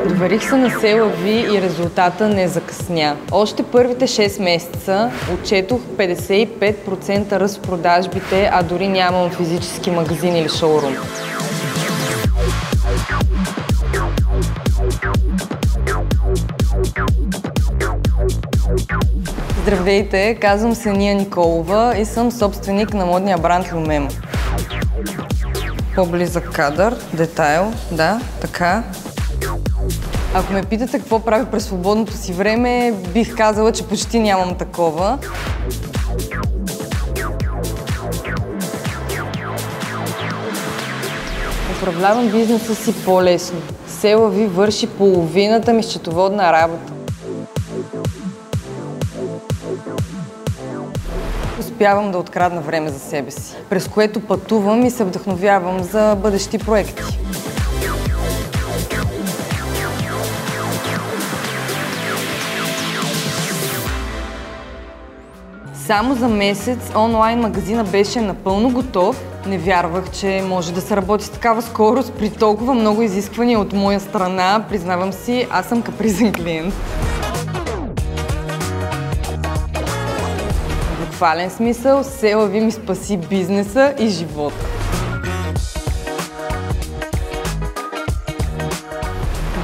Доверих се на Се-Лъви и резултата не закъсня. Още първите 6 месеца отчетох 55% ръст в продажбите, а дори нямам физически магазин или шоурум. Здравейте, казвам се Ния Николова и съм собственик на модния бранд Люмем. По-близък кадър, детайл, да, така. Ако ме питате какво правя през свободното си време, бих казала, че почти нямам такова. Управлявам бизнеса си по-лесно. Се-Лъви върши половината ми счетоводна работа. Успявам да открадна време за себе си, през което пътувам и се вдъхновявам за бъдещи проекти. Само за месец онлайн магазина беше напълно готов. Не вярвах, че може да се работи с такава скорост при толкова много изисквания от моя страна. Признавам си, аз съм капризен клиент. В буквален смисъл, Се-Лъви ми спаси бизнеса и живота.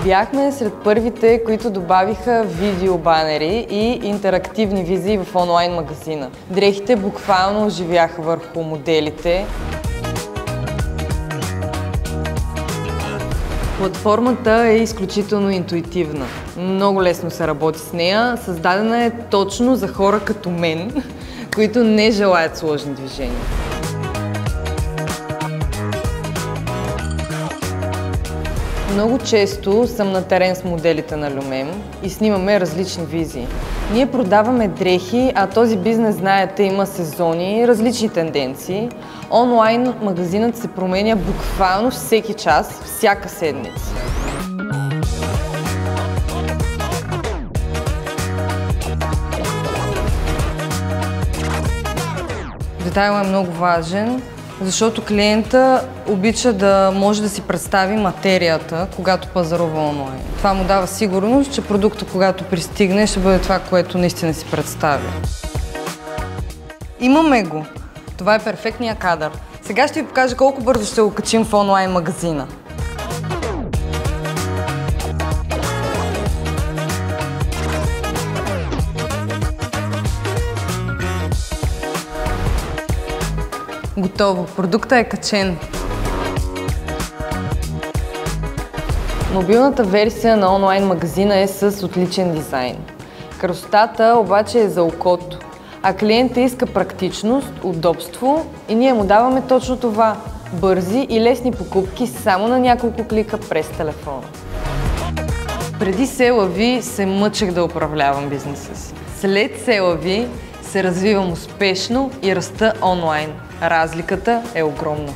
Бяхме сред първите, които добавиха видеобанери и интерактивни визии в онлайн магазина. Дрехите буквално оживяха върху моделите. Платформата е изключително интуитивна. Много лесно се работи с нея. Създадена е точно за хора като мен, които не желаят сложни движения. Много често съм на терен с моделите на Люмем и снимаме различни визии. Ние продаваме дрехи, а този бизнес, знаете, има сезони, различни тенденции. Онлайн магазинът се променя буквално всеки час, всяка седмица. Детайлът е много важен, защото клиента обича да може да си представи материята, когато пазарува онлайн. Това му дава сигурност, че продуктът, когато пристигне, ще бъде това, което наистина си представя. Имаме го! Това е перфектният кадър. Сега ще ви покажа колко бързо ще го качим в онлайн магазина. Готово. Продуктът е качен. Мобилната версия на онлайн магазина е с отличен дизайн. Красотата обаче е за окото, а клиентът иска практичност, удобство и ние му даваме точно това – бързи и лесни покупки само на няколко клика през телефона. Преди Се-Лъви се мъчех да управлявам бизнеса си. След Се-Лъви се развивам успешно и раста онлайн. Разликата е огромна.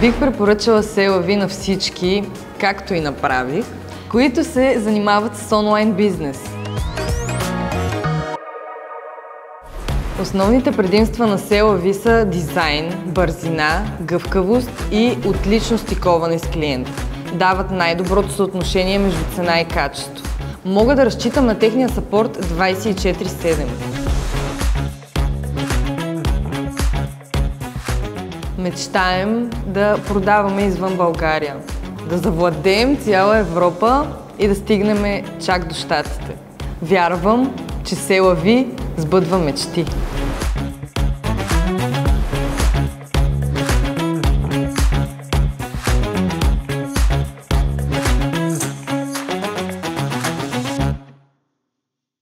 Бих препоръчала Се-Лъви на всички, както и направих, които се занимават с онлайн бизнес. Основните предимства на Се-Лъви са дизайн, бързина, гъвкавост и отлично стиковане с клиента. Дават най-доброто съотношение между цена и качество. Мога да разчитам на техния съпорт 24/7. Мечтаем да продаваме извън България, да завладеем цяла Европа и да стигнем чак до Щатите. Вярвам, че Се-Лъви сбъдва мечти.